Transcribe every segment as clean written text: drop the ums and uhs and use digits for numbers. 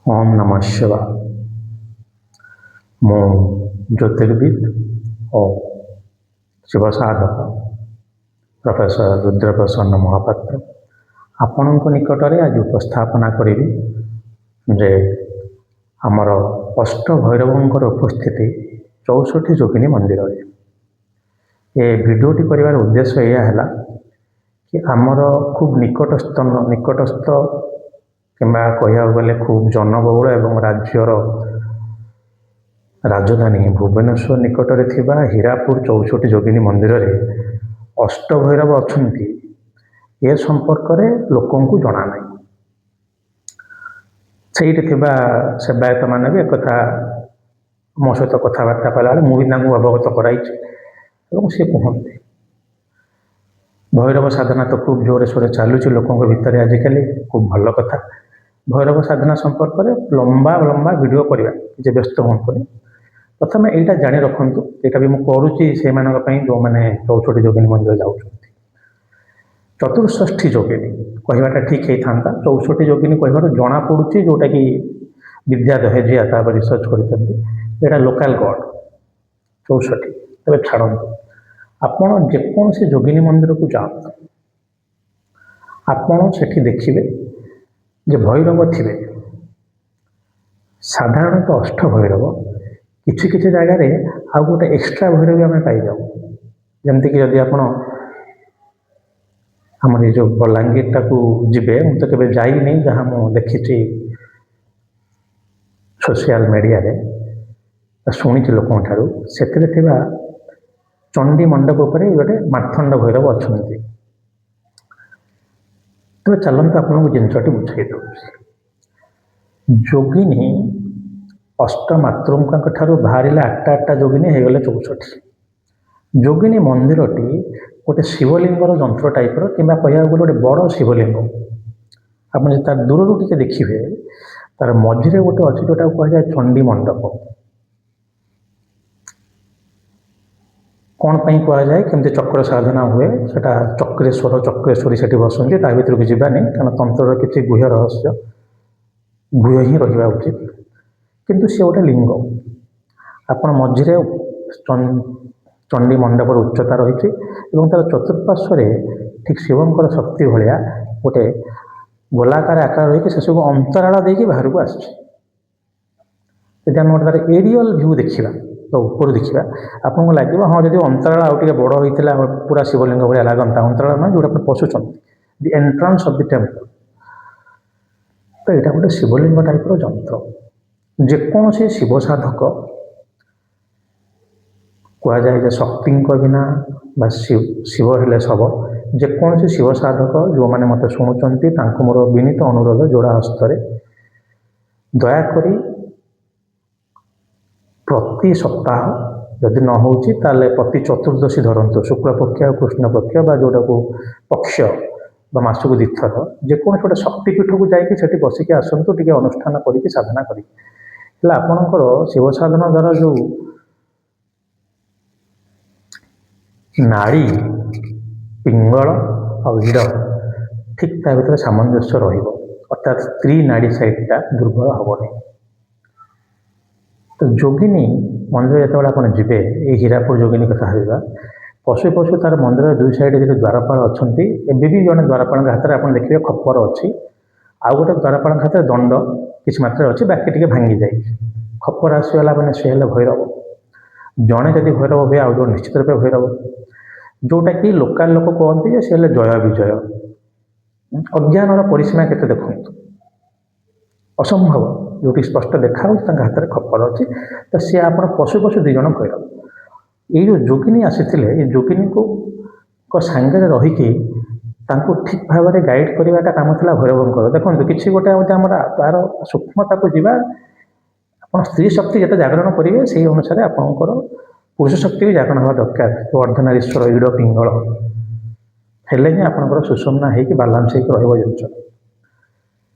ओम नमः शिवाय। ମୁଁ ଜ୍ୟୋତିର୍ବିଦ ଓ ଶିବ ସାଧକ ପ୍ରଫେସର ରୁଦ୍ରପ୍ରସନ୍ନ ମହାପାତ୍ର ଆପଣଙ୍କ ନିକଟରେ ଆଜି ଉପସ୍ଥାପନା କରିବି ଯେ ଆମର ଅଷ୍ଟଭୈରବଙ୍କର ଉପସ୍ଥିତି 64 ଯୋଗିନୀ ମନ୍ଦିରରେ। ଏ ଭିଡ଼ିଓଟି କରିବାର ଉଦ୍ଦେଶ୍ୟ ଏହା ହେଲା କି ଆମର ଖୁବ୍ ନିକଟସ୍ଥ କିମ୍ବା କହିବାକୁ ଗଲେ ଖୁବ୍ ଜନବହୁଳ ଏବଂ ରାଜ୍ୟର ରାଜଧାନୀ ଭୁବନେଶ୍ୱର ନିକଟରେ ଥିବା ହୀରାପୁର 64 ଯୋଗିନୀ ମନ୍ଦିରରେ ଅଷ୍ଟଭୈରବ ଅଛନ୍ତି ଏ ସମ୍ପର୍କରେ ଲୋକଙ୍କୁ ଜଣା ନାହିଁ। ସେଇଠି ଥିବା ସେବାୟତମାନେ ବି ଏକଥା ମୋ ସହିତ କଥାବାର୍ତ୍ତା କଲାବେଳେ ମୁଁ ବି ତାଙ୍କୁ ଅବଗତ କରାଇଛି ଏବଂ ସେ କୁହନ୍ତି ଭୈରବ ସାଧନା ତ ଖୁବ୍ ଜୋରେ ସୋରେ ଚାଲୁଛି ଲୋକଙ୍କ ଭିତରେ ଆଜିକାଲି, ଖୁବ୍ ଭଲ କଥା। ଭୈରବ ସାଧନା ସମ୍ପର୍କରେ ଲମ୍ବା ଭିଡ଼ିଓ କରିବା, କିଛି ବ୍ୟସ୍ତ ହୁଅନ୍ତୁନି। ପ୍ରଥମେ ଏଇଟା ଜାଣି ରଖନ୍ତୁ, ଏଇଟା ବି ମୁଁ କରୁଛି ସେମାନଙ୍କ ପାଇଁ ଯେଉଁମାନେ 64 ଯୋଗିନୀ ମନ୍ଦିର ଯାଉଛନ୍ତି। ଚତୁଃଷଷ୍ଠୀ ଯୋଗିନୀ କହିବାଟା ଠିକ୍ ହେଇଥାନ୍ତା। 64 ଯୋଗିନୀ କହିବାରୁ ଜଣାପଡ଼ୁଛି, ଯେଉଁଟାକି ବିଦ୍ୟା ଦହେଜିଆ ତାପରେ ରିସର୍ଚ୍ଚ କରିଛନ୍ତି, ଏଇଟା ଲୋକାଲ ଗଡ଼ 64। ତେବେ ଛାଡ଼ନ୍ତୁ, ଆପଣ ଯେକୌଣସି ଯୋଗିନୀ ମନ୍ଦିରକୁ ଯାଆନ୍ତୁ, ଆପଣ ସେଠି ଦେଖିବେ ଯେ ଭୈରବ ଥିବେ। ସାଧାରଣତଃ ଅଷ୍ଟଭୈରବ କିଛି କିଛି ଜାଗାରେ ଆଉ ଗୋଟେ ଏକ୍ସଟ୍ରା ଭୈରବୀ ଆମେ ପାଇଯାଉ। ଯେମିତିକି ଯଦି ଆପଣ ଆମର ଏ ଯେଉଁ ବଲାଙ୍ଗୀରଟାକୁ ଯିବେ, ମୁଁ ତ କେବେ ଯାଇନି, ଯାହା ମୁଁ ଦେଖିଛି ସୋସିଆଲ ମିଡ଼ିଆରେ ଶୁଣିଛି ଲୋକଙ୍କ ଠାରୁ, ସେଥିରେ ଥିବା ଚଣ୍ଡୀ ମଣ୍ଡପ ଉପରେ ଗୋଟେ ମାର୍ତ୍ତଣ୍ଡ ଭୈରବ ଅଛନ୍ତି। ତେବେ ଚାଲନ୍ତୁ ଆପଣଙ୍କୁ ଜିନିଷଟି ବୁଝାଇ ଦେଉଛି। ଯୋଗିନୀ ଅଷ୍ଟମାତୃଙ୍କ ଠାରୁ ବାହାରିଲେ ଆଠଟା ଯୋଗିନୀ ହେଇଗଲେ 64। ଯୋଗିନୀ ମନ୍ଦିରଟି ଗୋଟେ ଶିବଲିଙ୍ଗର ଯନ୍ତ୍ର ଟାଇପ୍ର, କିମ୍ବା କହିବାକୁ ଗଲେ ଗୋଟେ ବଡ଼ ଶିବଲିଙ୍ଗ। ଆପଣ ଯଦି ତାର ଦୂରରୁ ଟିକେ ଦେଖିବେ, ତାର ମଝିରେ ଗୋଟେ ଅଛି ଯେଉଁଟାକୁ କୁହାଯାଏ ଚଣ୍ଡୀ ମଣ୍ଡପ। କ'ଣ ପାଇଁ କୁହାଯାଏ, କେମିତି ଚକ୍ର ସାଧନା ହୁଏ, ସେଟା ଚକ୍ରେଶ୍ୱରୀ ସେଠି ବସନ୍ତି, ତା ଭିତରକୁ ଯିବାନି, କାରଣ ତନ୍ତ୍ରର କିଛି ଗୁହ୍ୟ ରହସ୍ୟ ଗୁହ୍ୟ ହିଁ ରହିବା ଉଚିତ। କିନ୍ତୁ ସେ ଗୋଟେ ଲିଙ୍ଗ। ଆପଣ ମଝିରେ ଚଣ୍ଡୀ ମଣ୍ଡପର ଉଚ୍ଚତା ରହିଛି ଏବଂ ତା'ର ଚତୁଃପାର୍ଶ୍ୱରେ ଠିକ୍ ଶିବଙ୍କର ଶକ୍ତି ଭଳିଆ ଗୋଟେ ଗୋଲାକାର ଆକାର ରହିକି ସେସବୁ ଅନ୍ତରାଳ ଦେଇକି ବାହାରକୁ ଆସିଛି। ଯଦି ଆମେ ଗୋଟେ ତାର ଏରିଅଲ୍ ଭ୍ୟୁ ଦେଖିବା, ବା ଉପରୁ ଦେଖିବା, ଆପଣଙ୍କୁ ଲାଗିବ ହଁ ଯଦି ଅନ୍ତରାଳ ଆଉ ଟିକେ ବଡ଼ ହୋଇଥିଲା ପୁରା ଶିବଲିଙ୍ଗ ଭଳିଆ ଲାଗନ୍ତା। ଅନ୍ତରାଳ ନୁହେଁ, ଯେଉଁଟା ଆପଣ ପଶୁଛନ୍ତି, ଦି ଏଣ୍ଟ୍ରାନ୍ସ ଅଫ୍ ଦି ଟେମ୍ପଲ୍। ତ ଏଇଟା ଗୋଟେ ଶିବଲିଙ୍ଗ ଟାଇପ୍ର ଯନ୍ତ୍ର। ଯେକୌଣସି ଶିବ ସାଧକ, କୁହାଯାଏ ଯେ ଶକ୍ତିଙ୍କ ବିନା ବା ଶିବ ହେଲେ ଶବ, ଯେକୌଣସି ଶିବ ସାଧକ ଯେଉଁମାନେ ମୋତେ ଶୁଣୁଛନ୍ତି ତାଙ୍କୁ ମୋର ବିନୀତ ଅନୁରୋଧ, ଯୋଡ଼ା ହସ୍ତରେ ଦୟାକରି ପ୍ରତି ସପ୍ତାହ, ଯଦି ନ ହେଉଛି ତାହେଲେ ପ୍ରତି ଚତୁର୍ଦ୍ଦଶୀ ଧରନ୍ତୁ, ଶୁକ୍ଳପକ୍ଷ ଆଉ କୃଷ୍ଣପକ୍ଷ, ବା ଯେଉଁଟାକୁ ପକ୍ଷ ବା ମାସକୁ 2 ଥର, ଯେକୌଣସି ଗୋଟେ ଶକ୍ତିପୀଠକୁ ଯାଇକି ସେଠି ବସିକି ଆସନ୍ତୁ, ଟିକେ ଅନୁଷ୍ଠାନ କରିକି ସାଧନା କରିକି। ହେଲେ ଆପଣଙ୍କର ଶିବ ସାଧନା ଦ୍ୱାରା ଯେଉଁ ନାଡ଼ି, ପିଙ୍ଗଳ ଆଉ ଇଡ଼ ଠିକ୍ ତା ଭିତରେ ସାମଞ୍ଜସ୍ୟ ରହିବ, ଅର୍ଥାତ୍ ସ୍ତ୍ରୀ ନାଡ଼ି ସାଇଡ଼୍ଟା ଦୁର୍ବଳ ହେବନି। ତ ଯୋଗିନୀ ମନ୍ଦିର ଯେତେବେଳେ ଆପଣ ଯିବେ, ଏଇ ହୀରାପୁର ଯୋଗିନୀ କଥା ଭାବିବା, ପଶୁ ତାର ମନ୍ଦିରର 2 ସାଇଡ଼୍ରେ ଯଦି ଦ୍ୱାରପାଳ ଅଛନ୍ତି, ଏବେ ବି ଜଣେ ଦ୍ୱାରପାଳଙ୍କ ହାତରେ ଆପଣ ଦେଖିବେ ଖପର ଅଛି, ଆଉ ଗୋଟେ ଦ୍ୱାରପାଳଙ୍କ ହାତରେ ଦଣ୍ଡ କିଛି ମାତ୍ରାରେ ଅଛି, ବାକି ଟିକେ ଭାଙ୍ଗି ଯାଇଛି। ଖପର ଆସିଗଲା ମାନେ ସେ ହେଲେ ଭୈରବ। ଜଣେ ଯଦି ଭୈରବ ହୁଏ, ଆଉ ଜଣେ ନିଶ୍ଚିତ ରୂପେ ଭୈରବ। ଯେଉଁଟାକି ଲୋକାଲ ଲୋକ କୁହନ୍ତି ଯେ ସେ ହେଲେ ଜୟ ବିଜୟ। ଅଜ୍ଞାନର ପରିସୀମା କେତେ ଦେଖନ୍ତୁ, ଅସମ୍ଭବ। ଯେଉଁଠି ସ୍ପଷ୍ଟ ଦେଖାଯାଉଛି ତାଙ୍କ ହାତରେ ଖପର ଅଛି, ତ ସିଏ ଆପଣ ପଶୁ 2 ଜଣ ଭୈରବ। ଏଇ ଯେଉଁ ଯୋଗିନୀ ଆସିଥିଲେ, ଏ ଯୋଗିନୀଙ୍କ ସାଙ୍ଗରେ ରହିକି ତାଙ୍କୁ ଠିକ୍ ଭାବରେ ଗାଇଡ଼ କରିବାଟା କାମ ଥିଲା ଭୈରବଙ୍କର। ଦେଖନ୍ତୁ, କିଛି ଗୋଟେ ଆମର ତାର ସୂକ୍ଷ୍ମତାକୁ ଯିବା, ଆପଣ ସ୍ତ୍ରୀ ଶକ୍ତି ଯେତେ ଜାଗରଣ କରିବେ ସେଇ ଅନୁସାରେ ଆପଣଙ୍କର ପୁରୁଷ ଶକ୍ତି ବି ଜାଗରଣ ହେବା ଦରକାର। ଅର୍ଦ୍ଧନାରୀଶ୍ୱର ଇଡ଼ ପିଙ୍ଗଳ ହେଲେ ହିଁ ଆପଣଙ୍କର ସୁଷମନା ହେଇକି ବାଲାନ୍ସ ହେଇକି ରହିବ ଜିନିଷ।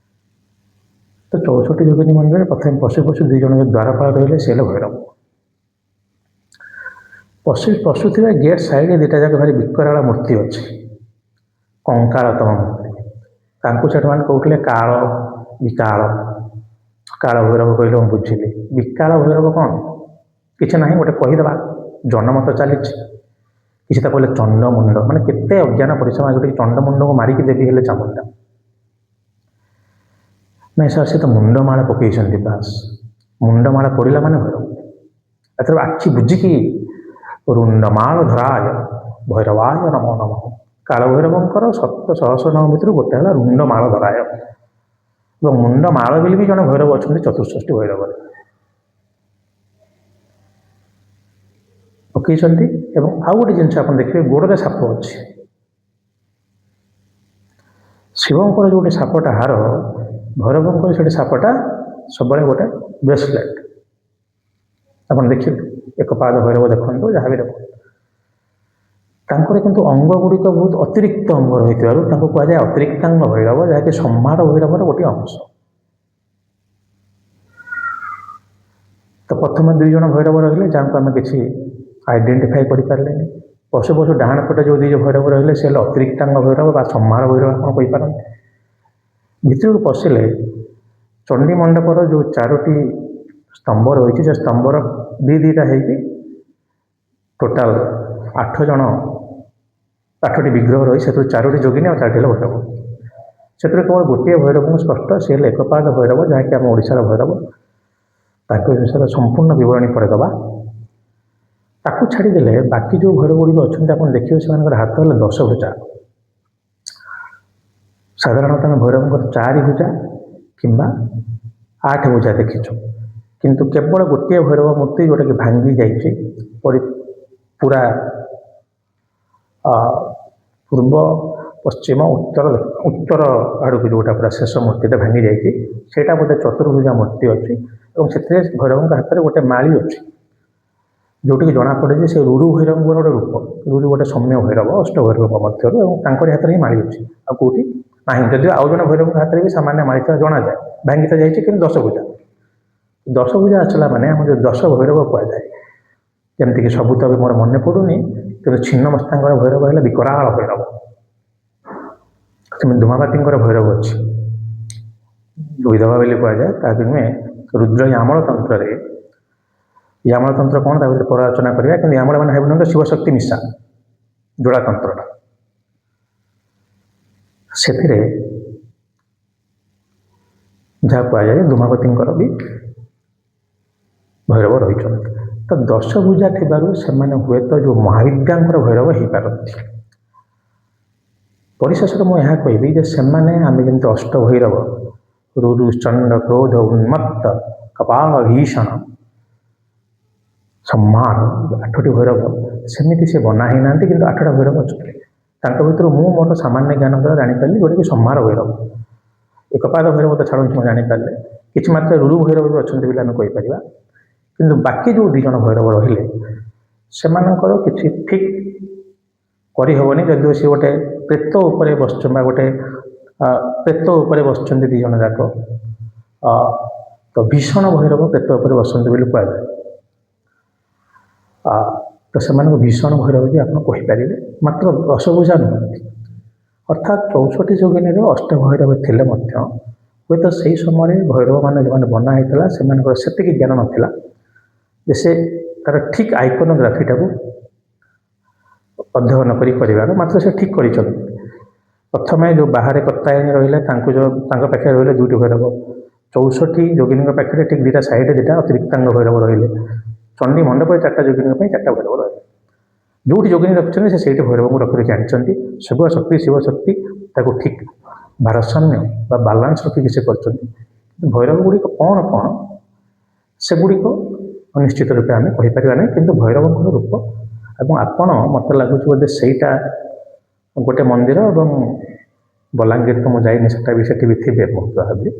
ତ 64 ଯୋଗିନୀ ମନ୍ଦିରରେ ପ୍ରଥମେ ପଶୁ 2 ଜଣ ଦ୍ୱାରପାଳ ରହିଲେ, ସେ ହେଲେ ଭୈରବ। ପଶୁ ଥିବା ଗେଟ୍ ସାଇଡ଼୍ରେ 2ଟା ଯାକ ଭାରି ବିକରାଳ ମୂର୍ତ୍ତି ଅଛି, କଙ୍କାଳତମ ମୂର୍ତ୍ତି। ତାଙ୍କୁ ସେଠୁ ମାନେ କହୁଥିଲେ କାଳ ବିକାଳ। କାଳ ଭୈରବ କହିଲେ ମୁଁ ବୁଝିଲି। ବିକାଳ ଭୈରବ କ'ଣ? କିଛି ନାହିଁ, ଗୋଟେ କହିଦେବା, ଜନମତ ଚାଲିଛି। କିଛି ତ କହିଲେ ଚଣ୍ଡମୁଣ୍ଡ, ମାନେ କେତେ ଅଜ୍ଞାନ ପରିଶ୍ରମ, ଯେଉଁଟାକି ଚଣ୍ଡମୁଣ୍ଡକୁ ମାରିକି ଦେବି ହେଲେ ଚାମୁଣ୍ଡା। ନାଇଁ ସାର୍, ସେ ତ ମୁଣ୍ଡମାଳ ପକେଇଛନ୍ତି, ବାସ୍। ମୁଣ୍ଡମାଳ ପଡ଼ିଲା ମାନେ ଭୈରବ। ଏଥର ଆଖି ବୁଝିକି ରୁଣ୍ଡମାଳ ଧରାୟ ଭୈରବାୟ ନମୋ ନମଃ। କାଳ ଭୈରବଙ୍କର 700 ଭିତରୁ ଗୋଟେ ହେଲା ରୁଣ୍ଡମାଳ ଧରାୟ। ଏବଂ ମୁଣ୍ଡମାଳ ବୋଲି ବି ଜଣେ ଭୈରବ ଅଛନ୍ତି ଚତୁଃଷଷ୍ଠୀ ଭୈରବରେ ପକେଇଛନ୍ତି। ଏବଂ ଆଉ ଗୋଟେ ଜିନିଷ ଆପଣ ଦେଖିବେ, ଗୋଡ଼ରେ ସାପ ଅଛି। ଶିବଙ୍କର ଯେଉଁଠି ସାପଟା ହାର, ଭୈରବଙ୍କର ସେଠି ସାପଟା ସବୁବେଳେ ଗୋଟେ ବ୍ରେସଲେଟ୍। ଆପଣ ଦେଖିବେ, ଏକ ପାଦ ଭୈରବ ଦେଖନ୍ତୁ, ଯାହା ବି ଦେଖନ୍ତୁ, ତାଙ୍କର କିନ୍ତୁ ଅଙ୍ଗ ଗୁଡ଼ିକ ବହୁତ ଅତିରିକ୍ତ ଅଙ୍ଗ ରହିଥିବାରୁ ତାଙ୍କୁ କୁହାଯାଏ ଅତିରିକ୍ତାଙ୍ଗ ଭୈରବ, ଯାହାକି ସମ୍ଭାର ଭୈରବର ଗୋଟିଏ ଅଂଶ। ତ ପ୍ରଥମେ 2 ଜଣ ଭୈରବ ରହିଲେ, ଯାହାକୁ ଆମେ କିଛି ଆଇଡେଣ୍ଟିଫାଇ କରିପାରିଲେନି। ପଶୁ ଡାହାଣ ପଟେ ଯେଉଁ 2 ଭୈରବ ରହିଲେ, ସେ ହେଲେ ଅତିରିକ୍ତାଙ୍ଗ ଭୈରବ ବା ସମ୍ଭାର ଭୈରବ ଆପଣ କହିପାରନ୍ତି। ଭିତରକୁ ପଶିଲେ ଚଣ୍ଡୀ ମଣ୍ଡପର ଯେଉଁ 4ଟି ସ୍ତମ୍ଭ ରହିଛି, ସେ ସ୍ତମ୍ଭର 2ଟା ହେଇକି ଟୋଟାଲ 8ଟି ବିଗ୍ରହ ରହି, ସେଥିରୁ 4ଟି ଯୋଗିନୀ ଆଉ 4ଟି ହେଲେ ଭୈରବ। ସେଥିରେ କେବଳ ଗୋଟିଏ ଭୈରବଙ୍କୁ ସ୍ପଷ୍ଟ, ସେ ହେଲେ ଏକପାଦ ଭୈରବ, ଯାହାକି ଆମ ଓଡ଼ିଶାର ଭୈରବ। ତାଙ୍କ ବିଷୟରେ ସମ୍ପୂର୍ଣ୍ଣ ବିବରଣୀ ପରେ ଦେବା। ତାକୁ ଛାଡ଼ିଦେଲେ ବାକି ଯେଉଁ ଭୈରବ ଗୁଡ଼ିକ ଅଛନ୍ତି, ଆପଣ ଦେଖିବେ ସେମାନଙ୍କର ହାତ ହେଲେ 10 ଭୁଜା। ସାଧାରଣତଃ ଆମେ ଭୈରବଙ୍କର 4 ଭୁଜା କିମ୍ବା 8 ଭୁଜା ଦେଖିଛୁ, କିନ୍ତୁ କେବଳ ଗୋଟିଏ ଭୈରବ ମୂର୍ତ୍ତି ଯେଉଁଟାକି ଭାଙ୍ଗି ଯାଇଛି, ପୁରା ପୂର୍ବ ପଶ୍ଚିମ ଉତ୍ତର ଆଡ଼କୁ ଯେଉଁଟା ପୁରା ଶେଷ ମୂର୍ତ୍ତିଟା ଭାଙ୍ଗି ଯାଇଛି, ସେଇଟା ଗୋଟେ ଚତୁର୍ଭୁଜା ମୂର୍ତ୍ତି ଅଛି। ଏବଂ ସେଥିରେ ଭୈରବଙ୍କ ହାତରେ ଗୋଟେ ମାଳି ଅଛି, ଯେଉଁଠିକି ଜଣାପଡ଼େ ଯେ ସେ ରୁରୁ ଭୈରବଙ୍କର ଗୋଟେ ରୂପ। ରୁରୁ ଗୋଟେ ସୌମ୍ୟ ଭୈରବ, ଅଷ୍ଟଭୈରବଙ୍କ ମଧ୍ୟରୁ, ଏବଂ ତାଙ୍କରି ହାତରେ ହିଁ ମାଳି ଅଛି, ଆଉ କେଉଁଠି ନାହିଁ। ଯଦିও ଆଉ ଜଣେ ଭୈରବଙ୍କ ହାତରେ ବି ସାମାନ୍ୟ ମାଳିଥିବା ଜଣାଯାଏ, ଭାଙ୍ଗି ତ ଯାଇଛି, କିନ୍ତୁ 10 ଭୁଜା। 10 ଭୁଜା ଆସିଲା ମାନେ ଆମର ଯେଉଁ 10 ଭୈରବ କୁହାଯାଏ। ଯେମିତିକି ସବୁ ତ ଏବେ ମୋର ମନେ ପଡ଼ୁନି, କିନ୍ତୁ ଛିନ୍ନମସ୍ତାଙ୍କର ଭୈରବ ହେଲେ ବିକରାଳ ଭୈରବ। ସେମିତି ଧୂମାବାତୀଙ୍କର ଭୈରବ ଅଛି, ବିଧବା ବୋଲି କୁହାଯାଏ, ତାହାକୁ ନୁହେଁ। ରୁଦ୍ର ୟାମଳ ତନ୍ତ୍ରରେ, ୟାମଳ ତନ୍ତ୍ର କ'ଣ ତା ଭିତରେ ପରାଲୋଚନା କରିବା, କିନ୍ତୁ ୟାମଳ ମାନେ ଭାବୁଛନ୍ତି ଶିବଶକ୍ତି ମିଶା ଯୋଡ଼ା ତନ୍ତ୍ରଟା। ସେଥିରେ ଯାହା କୁହାଯାଏ, ଧୂମାବତୀଙ୍କର ବି ଭୈରବ ରହିଛନ୍ତି। ତ 10 ଭୁଜା ଥିବାରୁ ସେମାନେ ହୁଏତ ଯେଉଁ ମହାବିଦ୍ୟାଙ୍କର ଭୈରବ ହେଇପାରନ୍ତି। ପରିଶେଷରେ ମୁଁ ଏହା କହିବି ଯେ ସେମାନେ ଆମେ ଯେମିତି ଅଷ୍ଟଭୈରବ, ରୁରୁ ଚଣ୍ଡ କ୍ରୋଧ ଉନ୍ମତ୍ତ କପାଳ ଭୀଷଣ ସମ୍ଭାର, 8ଟି ଭୈରବ, ସେମିତି ସେ ବନା ହେଇନାହାନ୍ତି, କିନ୍ତୁ 8ଟା ଭୈରବ ଅଛନ୍ତି। ତାଙ୍କ ଭିତରୁ ମୁଁ ମୋର ସାମାନ୍ୟ ଜ୍ଞାନ ଦ୍ୱାରା ଜାଣିପାରିଲି ଯେଉଁଟାକି ସମ୍ଭାର ଭୈରବ। ଏକପାଦ ଭୈରବ ତ ଛାଡ଼ନ୍ତୁ, ମୁଁ ଜାଣିପାରିଲେ। କିଛି ମାତ୍ରାରେ ରୁରୁ ଭୈରବ ବି ଅଛନ୍ତି ବୋଲି ଆମେ କହିପାରିବା। କିନ୍ତୁ ବାକି ଯେଉଁ 2 ଜଣ ଭୈରବ ରହିଲେ, ସେମାନଙ୍କର କିଛି ଠିକ୍ କରିହେବନି। ଯଦିଓ ସେ ଗୋଟେ ପ୍ରେତ ଉପରେ ବସିଛନ୍ତି, ବା ଗୋଟେ ପ୍ରେତ ଉପରେ ବସିଛନ୍ତି 2 ଜଣ ଯାକ, ତ ଭୀଷଣ ଭୈରବ ପ୍ରେତ ଉପରେ ବସନ୍ତି ବୋଲି କୁହାଯାଏ। ତ ସେମାନଙ୍କୁ ଭୀଷଣ ଭୈରବ ବି ଆପଣ କହିପାରିବେ, ମାତ୍ର 10 ଭୁଜା ନୁହନ୍ତି। ଅର୍ଥାତ୍ 64 ଯୋଗିନୀର ଅଷ୍ଟଭୈରବ ଥିଲେ ମଧ୍ୟ ହୁଏତ ସେହି ସମୟରେ ଭୈରବମାନେ ଯେଉଁମାନେ ବନା ହେଇଥିଲା, ସେମାନଙ୍କର ସେତିକି ଜ୍ଞାନ ନଥିଲା ଯେ ସେ ତା'ର ଠିକ୍ ଆଇକୋନୋଗ୍ରାଫିଟାକୁ ଅଧ୍ୟୟନ କରିବାର। ମାତ୍ର ସେ ଠିକ୍ କରିଛନ୍ତି। ପ୍ରଥମେ ଯେଉଁ ବାହାରେ କତ୍ତାୟନୀ ରହିଲେ, ତାଙ୍କ ପାଖରେ ରହିଲେ 2ଟି ଭୈରବ। 64 ଯୋଗିନୀଙ୍କ ପାଖରେ ଠିକ୍ 2ଟା ସାଇଡ଼୍ରେ 2ଟା ଅତିରିକ୍ତାଙ୍ଗ ଭୈରବ ରହିଲେ। ଚଣ୍ଡୀ ମଣ୍ଡପରେ 4ଟା ଯୋଗିନୀଙ୍କ ପାଇଁ 4ଟା ଭୈରବ ରହିଲେ। ଯେଉଁଠି ଯୋଗିନୀ ରଖିଛନ୍ତି, ସେ ସେଇଠି ଭୈରବଙ୍କୁ ରଖିକି ଜାଣିଛନ୍ତି। ଶିବଶକ୍ତି ତାକୁ ଠିକ୍ ଭାରସାମ୍ୟ ବା ବାଲାନ୍ସ ରଖିକି ସେ କରିଛନ୍ତି। ଭୈରବ ଗୁଡ଼ିକ କ'ଣ ସେଗୁଡ଼ିକ ନିଶ୍ଚିତ ରୂପେ ଆମେ କହିପାରିବା ନାହିଁ, କିନ୍ତୁ ଭୈରବଙ୍କର ରୂପ। ଏବଂ ଆପଣ, ମୋତେ ଲାଗୁଛି ବୋଧେ ସେଇଟା ଗୋଟେ ମନ୍ଦିର, ଏବଂ ବଲାଙ୍ଗୀର ତ ମୁଁ ଯାଇନି, ସେଠି ବି ଥିବେ ମୁଁ ଭାବିଲି।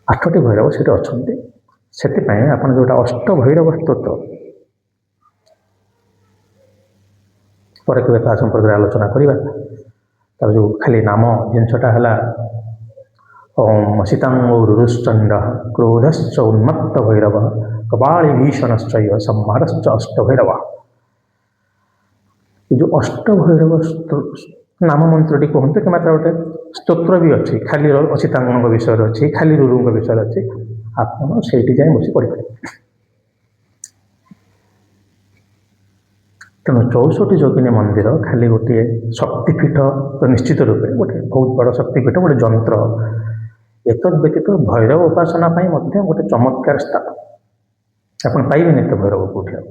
8ଟି ଭୈରବ ସେଠି ଅଛନ୍ତି। ସେଥିପାଇଁ ଆପଣ ଯେଉଁଟା ଅଷ୍ଟଭୈରବ ସ୍ତୋତ୍ର, ପରେ କେବେ ତା ସମ୍ପର୍କରେ ଆଲୋଚନା କରିବା। ତାର ଯେଉଁ ଖାଲି ନାମ ଜିନିଷଟା ହେଲା ଓಂ ସୀତାଙ୍ଗୋ ରୁରୁଶ୍ଚଣ୍ଡ କ୍ରୋଧଶ୍ଚ ଉନ୍ମତ୍ତ ଭୈରବ କପାଳି ଭୀଷଣଶ୍ଚୈବ ସମ୍ଭାରଶ୍ଚ ଅଷ୍ଟଭୈରବ। ଏ ଯେଉଁ ଅଷ୍ଟଭୈରବ ନାମ ମନ୍ତ୍ରଟି କୁହନ୍ତୁ, କିମ୍ବା ତାର ଗୋଟେ ସ୍ତୋତ୍ର ବି ଅଛି, ଖାଲି ଅଚ୍ୟୁତାନନ୍ଦଙ୍କ ବିଷୟରେ ଅଛି, ଖାଲି ରୁରୁଙ୍କ ବିଷୟରେ ଅଛି। ଆପଣ ସେଇଠି ଯାଇ ବସି ପଢ଼ିପାରିବେ। ତେଣୁ 64 ଯୋଗିନୀ ମନ୍ଦିର ଖାଲି ଗୋଟିଏ ଶକ୍ତିପୀଠ ତ ନିଶ୍ଚିତ ରୂପେ ଗୋଟେ ବହୁତ ବଡ଼ ଶକ୍ତିପୀଠ, ଗୋଟେ ଯନ୍ତ୍ର। ଏତଦ୍ ବ୍ୟତୀତ ଭୈରବ ଉପାସନା ପାଇଁ ମଧ୍ୟ ଗୋଟେ ଚମତ୍କାର ସ୍ଥାନ। ଆପଣ ପାଇବେନି ତ ଭୈରବ କେଉଁଠି ଆଉ।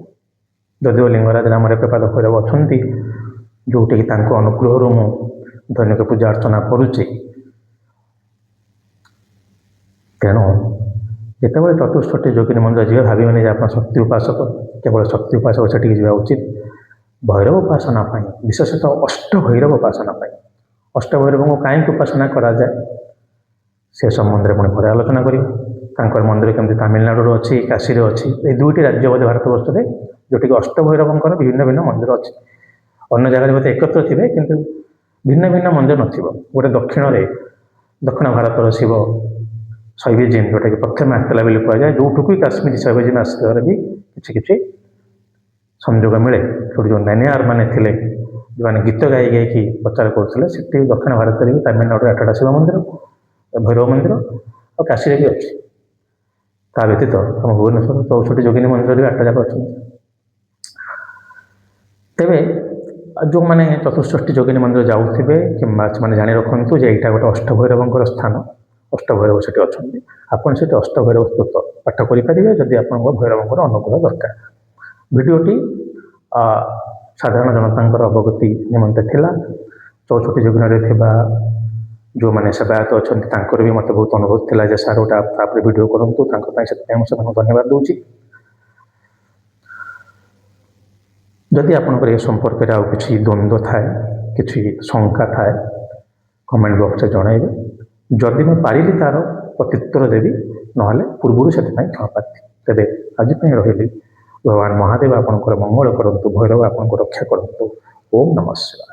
ଯଦିଓ ଲିଙ୍ଗରାଜ ନାମରେ ପ୍ରପାତ ଭୈରବ ଅଛନ୍ତି, ଯେଉଁଠିକି ତାଙ୍କ ଅନୁଗ୍ରହରୁ ମୁଁ ଦୈନିକ ପୂଜା ଅର୍ଚ୍ଚନା କରୁଛି। ତେଣୁ ଯେତେବେଳେ 64 ଯୋଗିନୀ ମନ୍ଦିର ଯିବେ, ଭାବିବେନି ଯେ ଆପଣ ଶକ୍ତି ଉପାସକ, କେବଳ ଶକ୍ତି ଉପାସକ ସେଠିକି ଯିବା ଉଚିତ। ଭୈରବ ଉପାସନା ପାଇଁ, ବିଶେଷତଃ ଅଷ୍ଟଭୈରବ ଉପାସନା ପାଇଁ, ଅଷ୍ଟଭୈରବଙ୍କୁ କାହିଁକି ଉପାସନା କରାଯାଏ ସେ ସମ୍ବନ୍ଧରେ ପୁଣି ପରେ ଆଲୋଚନା କରିବା। ତାଙ୍କର ମନ୍ଦିର କେମିତି ତାମିଲନାଡ଼ୁରେ ଅଛି, କାଶୀରେ ଅଛି, এই ଦୁଇଟି ରାଜ୍ୟ ବୋଧେ ଭାରତବର୍ଷରେ ଯେଉଁଠିକି ଅଷ୍ଟଭୈରବଙ୍କର ଭିନ୍ନ ଭିନ୍ନ ମନ୍ଦିର ଅଛି। ଅନ୍ୟ ଜାଗାରେ ବୋଧେ ଏକତ୍ର ଥିବେ, କିନ୍ତୁ ଭିନ୍ନ ଭିନ୍ନ ମନ୍ଦିର ନଥିବ। ଗୋଟେ ଦକ୍ଷିଣରେ, ଦକ୍ଷିଣ ଭାରତର ଶିବ ଶୈବୀଜିନ୍, ଯେଉଁଟାକି ପ୍ରଥମେ ଆସିଥିଲା ବୋଲି କୁହାଯାଏ, ଯେଉଁଠୁକୁ କାଶ୍ମୀରୀ ଶୈବୀଜିନ୍ ଆସିଥିବାର ବି କିଛି କିଛି ସଂଯୋଗ ମିଳେ। ସେଠି ଯେଉଁ ନାନିଆର ମାନେ ଥିଲେ, ଯେଉଁମାନେ ଗୀତ ଗାଇ ଗାଇକି ପ୍ରଚାର କରୁଥିଲେ, ସେଠି ଦକ୍ଷିଣ ଭାରତରେ ବି ତାମିଲନାଡ଼ୁରେ 8ଟା ଶିବ ମନ୍ଦିର, ଭୈରବ ମନ୍ଦିର, ଆଉ କାଶୀରେ ବି ଅଛି। ତା ବ୍ୟତୀତ ଆମ ଭୁବନେଶ୍ୱର 64 ଯୋଗିନୀ ମନ୍ଦିରରେ 8ଟା ଯାକ ଅଛନ୍ତି। ତେବେ ଯେଉଁମାନେ 64 ଯୋଗିନୀ ମନ୍ଦିର ଯାଉଥିବେ, କିମ୍ବା ସେମାନେ ଜାଣି ରଖନ୍ତୁ ଯେ ଏଇଟା ଗୋଟେ ଅଷ୍ଟଭୈରବଙ୍କର ସ୍ଥାନ, ଅଷ୍ଟଭୈରବ ସେଠି ଅଛନ୍ତି। ଆପଣ ସେଠି ଅଷ୍ଟଭୈରବ ସ୍ତୋତ୍ର ପାଠ କରିପାରିବେ ଯଦି ଆପଣଙ୍କ ଭୈରବଙ୍କର ଅନୁଗ୍ରହ ଦରକାର। ଭିଡ଼ିଓଟି ସାଧାରଣ ଜନତାଙ୍କର ଅବଗତି ନିମନ୍ତେ ଥିଲା। 64 ଯୋଗିନୀରେ ଥିବା ଯେଉଁମାନେ ସେବାୟତ ଅଛନ୍ତି, ତାଙ୍କର ବି ମୋତେ ବହୁତ ଅନୁଭୂତି ଥିଲା ଯେ ସାର୍ ଗୋଟେ ତାପରେ ଭିଡ଼ିଓ କରନ୍ତୁ, ତାଙ୍କ ପାଇଁ ସେଥିପାଇଁ ମୁଁ ସେମାନଙ୍କୁ ଧନ୍ୟବାଦ ଦେଉଛି। ଯଦି ଆପଣଙ୍କର ଏ ସମ୍ପର୍କରେ ଆଉ କିଛି ଦ୍ୱନ୍ଦ୍ୱ ଥାଏ, କିଛି ଶଙ୍କା ଥାଏ, କମେଣ୍ଟ ବକ୍ସରେ ଜଣାଇବେ। ଯଦି ମୁଁ ପାରିଲି ତା'ର ପ୍ରତ୍ୟୁତ୍ତର ଦେବି, ନହେଲେ ପୂର୍ବରୁ ସେଥିପାଇଁ କ୍ଷମାପ୍ରାର୍ଥୀ। ତେବେ ଆଜି ପାଇଁ ରହିଲି। ଭଗବାନ ମହାଦେବ ଆପଣଙ୍କର ମଙ୍ଗଳ କରନ୍ତୁ, ଭୈରବ ଆପଣଙ୍କୁ ରକ୍ଷା କରନ୍ତୁ। ଓମ୍ ନମଃ ଶିବାୟ।